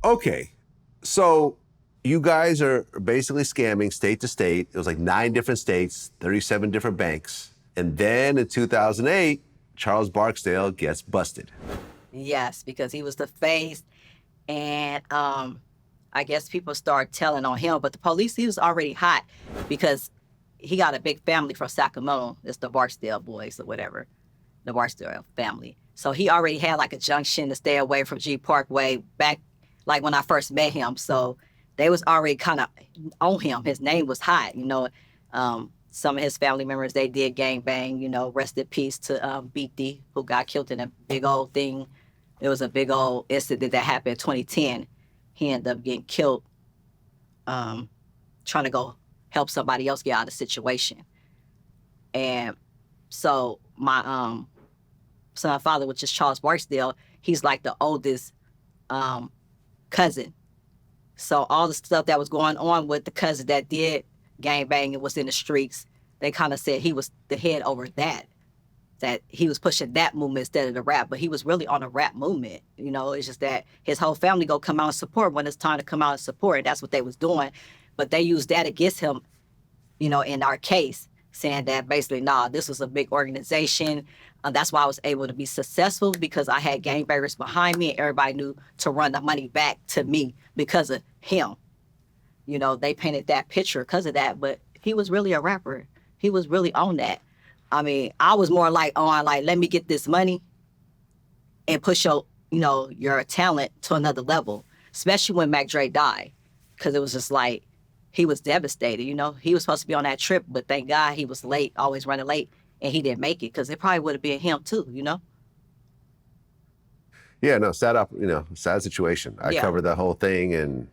Okay, so you guys are basically scamming state to state. It was like 9 different states, 37 different banks. And then in 2008, Charles Barksdale gets busted. Yes, because he was the face, and I guess people started telling on him. But the police, he was already hot because he got a big family from Sacramento. It's the Barksdale boys or whatever, the Barksdale family. So he already had like a junction to stay away from G Parkway back, like when I first met him. So they was already kind of on him. His name was hot, you know. Some of his family members, they did gang bang, you know, rest in peace to BD, who got killed in a big old thing. It was a big old incident that happened in 2010. He ended up getting killed trying to go help somebody else get out of the situation. And so my son and father, which is Charles Barksdale, he's like the oldest cousin. So all the stuff that was going on with the cousin that did gang banging was in the streets. They kind of said he was the head over that he was pushing that movement instead of the rap, but he was really on a rap movement. You know, it's just that his whole family go come out and support when it's time to come out and support. And that's what they was doing. But they used that against him, you know, in our case, saying that basically, nah, this was a big organization. That's why I was able to be successful, because I had gangbangers behind me and everybody knew to run the money back to me because of him. You know, they painted that picture because of that, but he was really a rapper. He was really on that. I mean, I was more like, let me get this money and push your, you know, your talent to another level, especially when Mac Dre died, because it was just like, he was devastated, you know. He was supposed to be on that trip, but thank God he was late, always running late, and he didn't make it, because it probably would have been him too, you know? Yeah, no, sad situation. I Yeah. covered that whole thing, and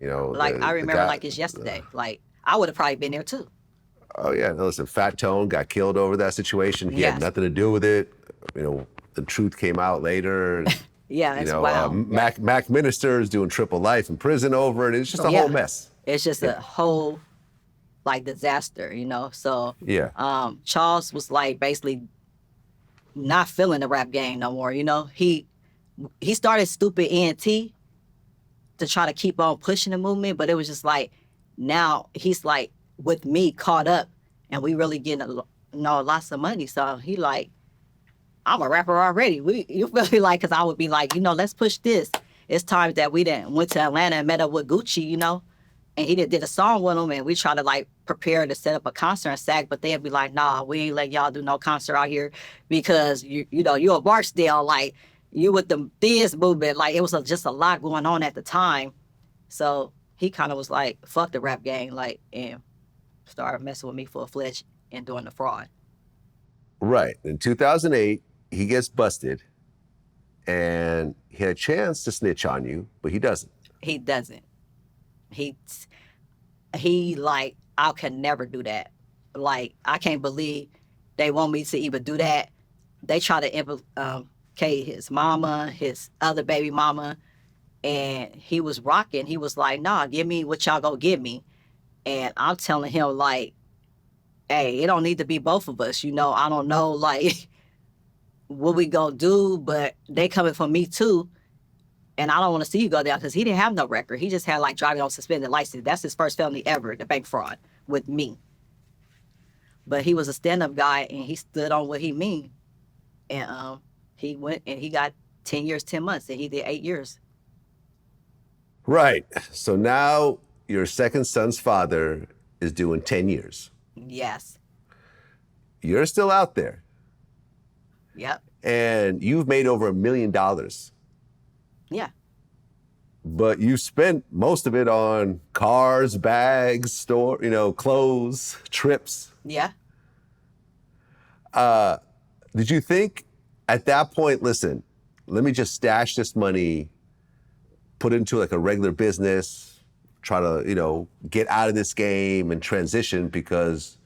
Like, I the remember guy. like it's yesterday. Like, I would have probably been there too. Oh yeah, no, listen, Fat Tone got killed over that situation. He had Yes. nothing to do with it. The truth came out later. Yeah, it's wild. Mac Minister is doing triple life in prison over it. It's just a Yeah. whole mess. It's just Yeah. a whole, like, disaster, you know? So, Yeah. Charles was, like, basically not feeling the rap game no more, you know? He started Stupid ENT to try to keep on pushing the movement, but it was just like, now he's like with me caught up, and we really getting lots of money. So he like, I'm a rapper already. You feel me? Like, cause I would be like, you know, let's push this. It's times that we didn't went to Atlanta and met up with Gucci, you know, and he did a song with him, and we try to like prepare to set up a concert in SAC, but they'd be like, nah, we ain't let y'all do no concert out here because you know, you're a Barksdale, like you with the Theist movement. Like it was just a lot going on at the time. So he kind of was like, fuck the rap gang, like, and started messing with me full-fledged and doing the fraud. Right. In 2008, he gets busted, and he had a chance to snitch on you, but he doesn't. He doesn't. He like, I can never do that. Like, I can't believe they want me to even do that. They try to implicate his mama, his other baby mama, and he was rocking. He was like, nah, give me what y'all gonna give me. And I'm telling him like, hey, it don't need to be both of us. You know, I don't know like what we gonna do, but they coming for me too. And I don't want to see you go down, because he didn't have no record. He just had like driving on suspended license. That's his first felony ever, the bank fraud with me. But he was a stand-up guy, and he stood on what he mean. And he went and he got 10 years, 10 months, and he did 8 years. Right. So now your second son's father is doing 10 years. Yes. You're still out there. Yep. And you've made over $1 million. Yeah. But you spent most of it on cars, bags, clothes, trips. Yeah. Did you think at that point, listen, let me just stash this money, put it into like a regular business, try to, get out of this game and transition, because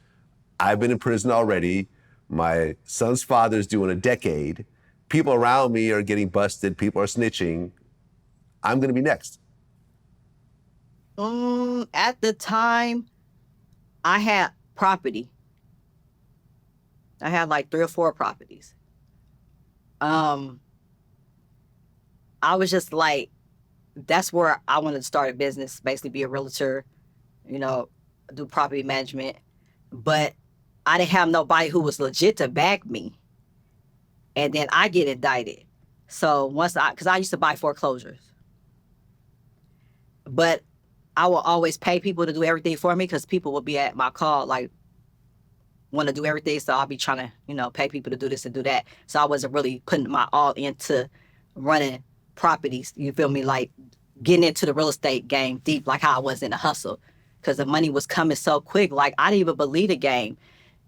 I've been in prison already. My son's father's doing a decade. People around me are getting busted. People are snitching. I'm going to be next. At the time, I had property. I had like 3 or 4 properties. I was just like, that's where I wanted to start a business, basically be a realtor, you know, do property management. But I didn't have nobody who was legit to back me. And then I get indicted. So because I used to buy foreclosures, but I will always pay people to do everything for me because people will be at my call, like, want to do everything. So I'll be trying to, pay people to do this and do that. So I wasn't really putting my all into running properties. You feel me? Like getting into the real estate game deep, like how I was in the hustle, because the money was coming so quick. Like I didn't even believe the game.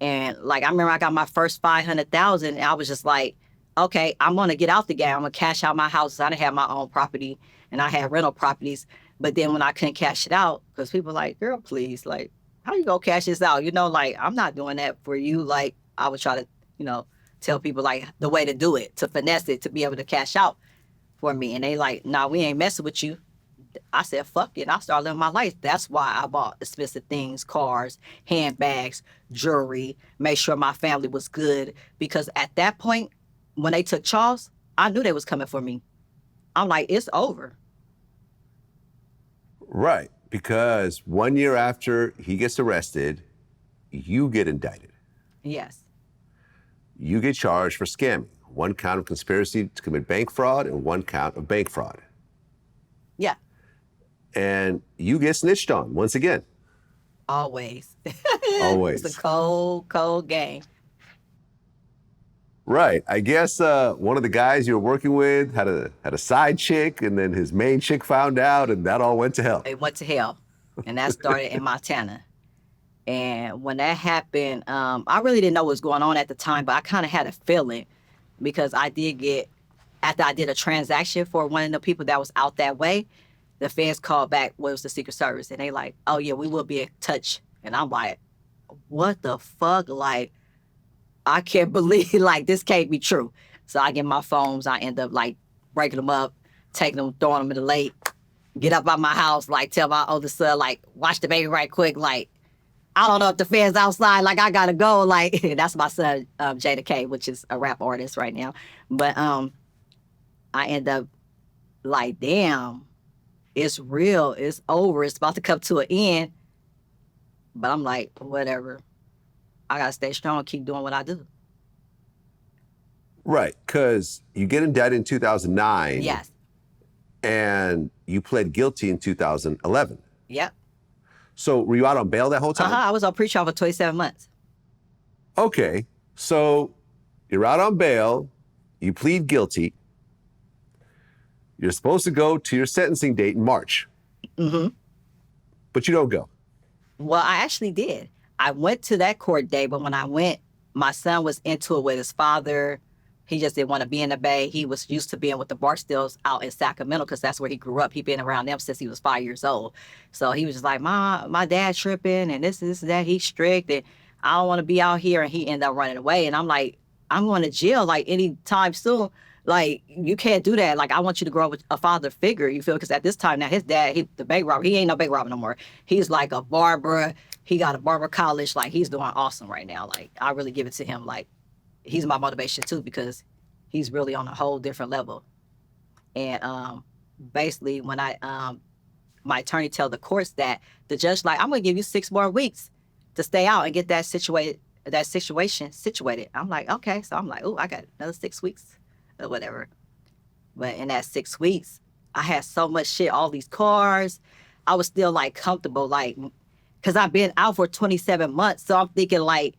And like I remember I got my first 500,000, and I was just like, okay, I'm gonna get out the game. I'm gonna cash out my houses. I didn't have my own property, and I had rental properties. But then when I couldn't cash it out, because people were like, girl, please, like, how you gonna cash this out? Like I'm not doing that for you. Like I would try to, tell people like the way to do it, to finesse it, to be able to cash out for me. And they like, nah, we ain't messing with you. I said, fuck it. I started living my life. That's why I bought expensive things, cars, handbags, jewelry, made sure my family was good. Because at that point, when they took Charles, I knew they was coming for me. I'm like, it's over. Right. Because 1 year after he gets arrested, you get indicted. Yes. You get charged for scamming. 1 count of conspiracy to commit bank fraud and 1 count of bank fraud. Yeah. And you get snitched on once again. Always. Always. It's a cold, cold game. Right. I guess one of the guys you were working with had a side chick, and then his main chick found out, and that all went to hell. It went to hell. And that started in Montana. And when that happened, I really didn't know what was going on at the time, but I kind of had a feeling, because I did get, after I did a transaction for one of the people that was out that way, the feds called back, what was the Secret Service, and they like, oh yeah, we will be in touch. And I'm like, what the fuck? Like, I can't believe, like, this can't be true. So I get my phones, I end up like breaking them up, taking them, throwing them in the lake, get up out my house, like tell my oldest son, like, watch the baby right quick, like, I don't know if the fans outside, like I gotta go, like that's my son, Jada K, which is a rap artist right now. But I end up like, damn, it's real, it's over, it's about to come to an end. But I'm like, whatever. I gotta stay strong, keep doing what I do. Right, because you get indicted in 2009. Yes. And you pled guilty in 2011. Yep. So were you out on bail that whole time? I was on pre-trial for 27 months. Okay, so you're out on bail, you plead guilty, you're supposed to go to your sentencing date in March. Mm-hmm. But you don't go. Well, I actually did. I went to that court day, but when I went, my son was into it with his father. He just didn't want to be in the Bay. He was used to being with the Barksdales out in Sacramento because that's where he grew up. He'd been around them since he was 5 years old. So he was just like, my dad tripping and this, that. He's strict and I don't want to be out here. And he ended up running away. And I'm like, I'm going to jail like anytime soon. Like, you can't do that. Like, I want you to grow up with a father figure, you feel? Because at this time now, his dad, the bank robber, he ain't no bank robber no more. He's like a barber. He got a barber college. Like, he's doing awesome right now. Like, I really give it to him. Like, he's my motivation too, because he's really on a whole different level. And basically, when my attorney tell the courts that, the judge like, I'm gonna give you 6 more weeks to stay out and get that situation situated. I'm like, okay. So I'm like, oh, I got another 6 weeks or whatever. But in that 6 weeks, I had so much shit, all these cars. I was still like comfortable, like, because I've been out for 27 months. So I'm thinking like,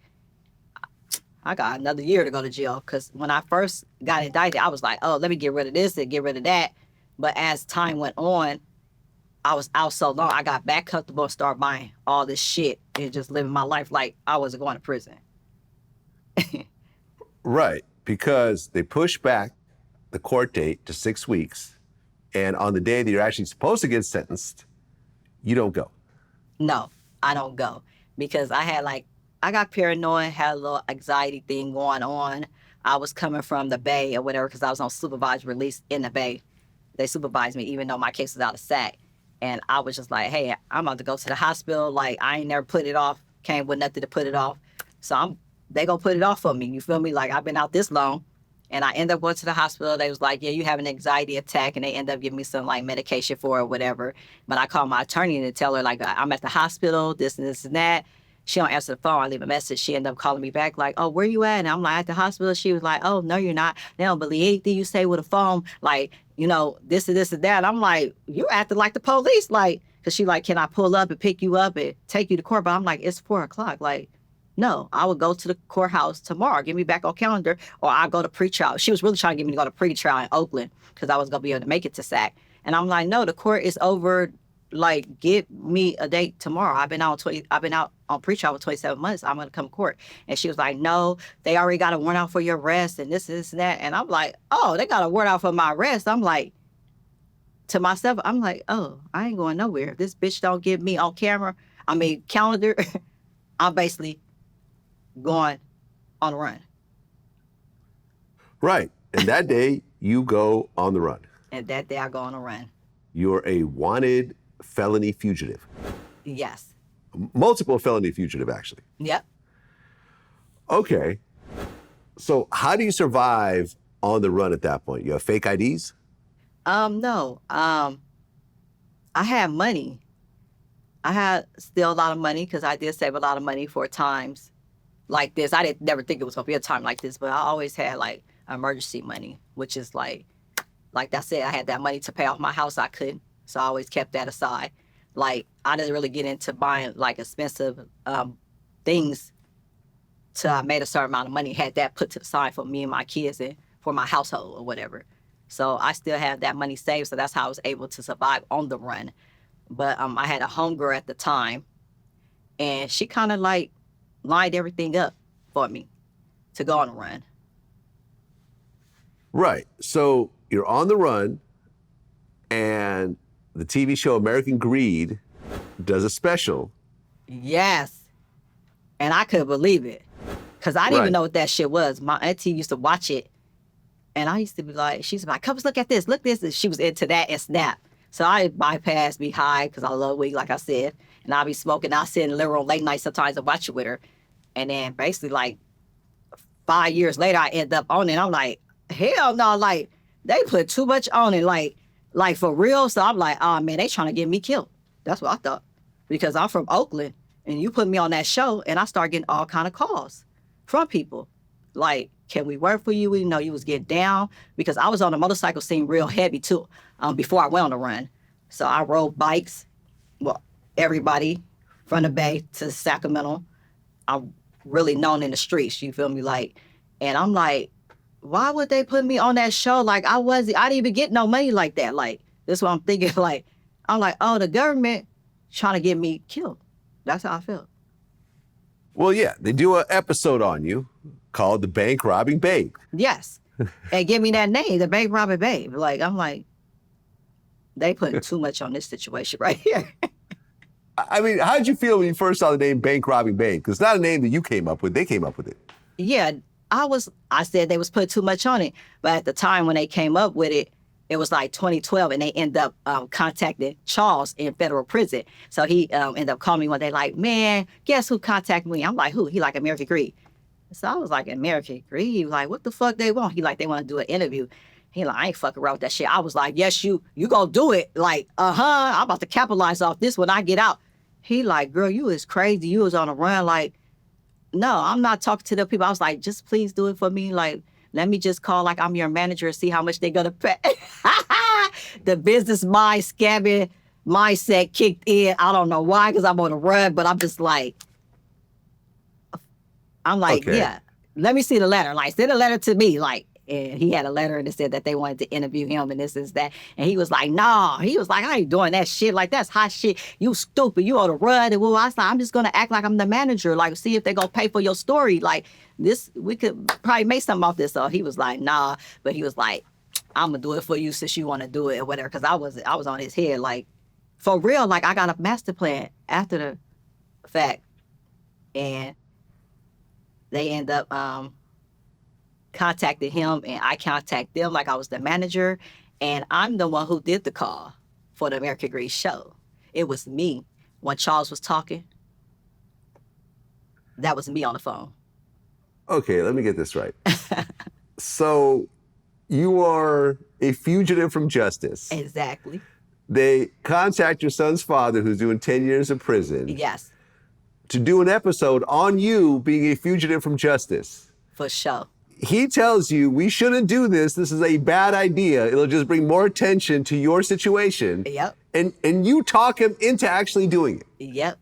I got another year to go to jail. Because when I first got indicted, I was like, oh, let me get rid of this and get rid of that. But as time went on, I was out so long, I got back comfortable and started buying all this shit and just living my life like I wasn't going to prison. Right, because they pushed back the court date to 6 weeks. And on the day that you're actually supposed to get sentenced, you don't go. No, I don't go. Because I got paranoid, had a little anxiety thing going on. I was coming from the Bay or whatever because I was on supervised release in the Bay. They supervised me even though my case was out of SAC. And I was just like, hey, I'm about to go to the hospital. Like, I ain't never put it off. Came with nothing to put it off. So they gonna put it off for me. You feel me? Like, I've been out this long. And I ended up going to the hospital. They was like, yeah, you have an anxiety attack. And they ended up giving me some like medication for it or whatever. But I called my attorney to tell her like, I'm at the hospital, this and this and that. She don't answer the phone. I leave a message. She ended up calling me back like, oh, where you at? And I'm like, at the hospital. She was like, oh, no, you're not. They don't believe anything you say with a phone. Like, you know, this and this and that. I'm like, you acting like the police. Like, because she like, can I pull up and pick you up and take you to court? But I'm like, it's 4:00. Like, no, I would go to the courthouse tomorrow. Get me back on calendar, or I go to pretrial. She was really trying to get me to go to pretrial in Oakland because I was gonna be able to make it to SAC. And I'm like, no, the court is over. Like, give me a date tomorrow. I've been out on pretrial for 27 months. I'm gonna come to court. And she was like, no, they already got a warrant out for your arrest and this and that. And I'm like, oh, they got a warrant out for my arrest. I'm like, to myself, I'm like, oh, I ain't going nowhere. If this bitch don't get me on calendar, I'm basically going on a run. Right. And that day, you go on the run. And that day, I go on a run. You're a wanted felony fugitive. Yes. Multiple felony fugitive, actually. Yep. Okay. So how do you survive on the run at that point? You have fake IDs? No. I had money. I had still a lot of money because I did save a lot of money for times like this. I didn't never think it was gonna be a time like this, but I always had like emergency money, which is like I said, I had that money to pay off my house. I couldn't, so I always kept that aside. Like, I didn't really get into buying like expensive things till I made a certain amount of money. Had that put to the side for me and my kids and for my household or whatever. So I still had that money saved, so that's how I was able to survive on the run. But I had a homegirl at the time, and she kind of like lined everything up for me to go on the run. Right. So you're on the run, and the TV show American Greed does a special. Yes. And I couldn't believe it, because I didn't even Right. know what that shit was. My auntie used to watch it, and I used to be like, she's like, come look at this, look this. And she was into that and Snap. So I bypassed, be high, because I love weed, like I said. And I'll be smoking. I'll sit in the living room late night sometimes and watch it with her. And then basically like 5 years later, I end up on it. I'm like, hell no, like they put too much on it, like for real. So I'm like, oh man, they trying to get me killed. That's what I thought, because I'm from Oakland, and you put me on that show, and I start getting all kind of calls from people, like, can we work for you? We know you was getting down, because I was on the motorcycle scene real heavy too, before I went on the run. So I rode bikes, well, everybody from the Bay to Sacramento. I'm really known in the streets, you feel me? Like, and I'm like, why would they put me on that show? Like, I didn't even get no money like that. Like, this is what I'm thinking. Like, I'm like, oh, the government trying to get me killed. That's how I felt. Well, yeah, they do an episode on you called The Bank Robbing Babe. Yes. And give me that name, the Bank Robbing Babe. Like, I'm like, they putting too much on this situation right here. I mean, how did you feel when you first saw the name Bank Robbing Babe? Because it's not a name that you came up with. They came up with it. Yeah, I said they was putting too much on it. But at the time when they came up with it, it was like 2012, and they end up contacting Charles in federal prison. So he ended up calling me one day like, man, guess who contacted me? I'm like, who? He like, American Greed. So I was like, American Greed? He was like, what the fuck they want? He like, they want to do an interview. He like, I ain't fucking around with that shit. I was like, yes, you gonna do it. Like, I'm about to capitalize off this when I get out. He like, girl, you is crazy. You was on a run. Like, no, I'm not talking to the people. I was like, just please do it for me. Like, let me just call like I'm your manager and see how much they're gonna pay. The business mind scamming mindset kicked in. I don't know why, because I'm on a run, but I'm just like, Okay. yeah, let me see the letter. Like, send a letter to me. Like, and he had a letter and it said that they wanted to interview him and this is that. And he was like, nah. He was like, I ain't doing that shit. Like, that's hot shit. You stupid. You on the run. And well, I was like, I'm just gonna act like I'm the manager. Like, see if they gonna pay for your story. Like, this, we could probably make something off this. So he was like, nah. But he was like, I'm gonna do it for you since you want to do it or whatever. Because I was on his head, like, for real. Like, I got a master plan after the fact, and they end up contacted him, and I contacted them like I was the manager, and I'm the one who did the call for the American Greed show. It was me. When Charles was talking, that was me on the phone. Okay, let me get this right. So you are a fugitive from justice. Exactly. They contact your son's father, who's doing 10 years in prison, Yes, to do an episode on you being a fugitive from justice. for sure. He tells you, we shouldn't do this. This is a bad idea. It'll just bring more attention to your situation. Yep. And you talk him into actually doing it. Yep.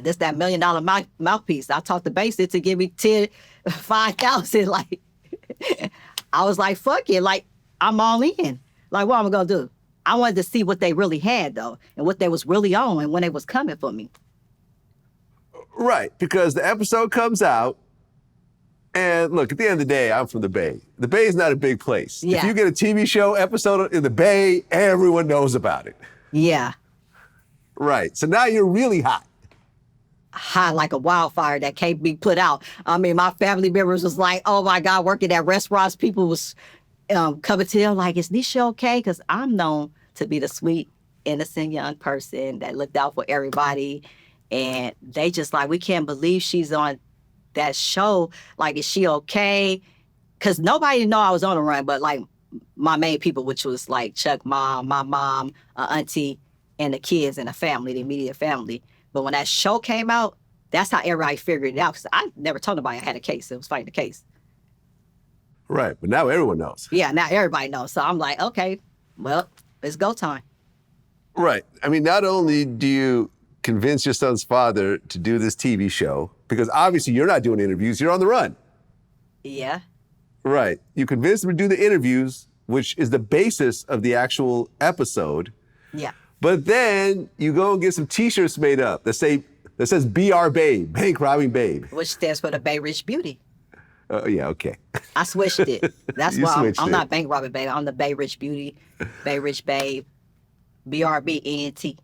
This that $1 million mouthpiece. I talked to Basic to give me 5,000. Like, I was like, fuck it. Like, I'm all in. Like, what am I gonna do? I wanted to see what they really had though, and what they was really on, and when they was coming for me. Right, because the episode comes out, and look, at the end of the day, I'm from the Bay. The Bay is not a big place. Yeah. If you get a TV show episode in the Bay, everyone knows about it. Yeah. Right, so now you're really hot. Hot like a wildfire that can't be put out. I mean, my family members was like, oh my God, working at restaurants, people was coming to them like, is Niesha okay? Because I'm known to be the sweet, innocent young person that looked out for everybody. And they just like, we can't believe she's on that show. Like, is she okay? Because nobody know I was on the run, but like my main people, which was like Chuck mom, my mom, auntie, and the kids and the family, the immediate family. But when that show came out, that's how everybody figured it out. Because I never told nobody I had a case. It was fighting the case. Right, but now everyone knows. Yeah, now everybody knows. So I'm like, okay, well, it's go time. Right, I mean, not only do you convince your son's father to do this TV show, because obviously you're not doing interviews, you're on the run. Yeah. Right, you convince him to do the interviews, which is the basis of the actual episode. Yeah. But then you go and get some T-shirts made up that says "BR Babe," bank robbing babe. Which stands for the Bay Rich Beauty. Oh yeah, okay. I switched it. That's You why switched I'm it. not bank robbing babe. I'm the Bay Rich Beauty, Bay Rich Babe, BRBENT.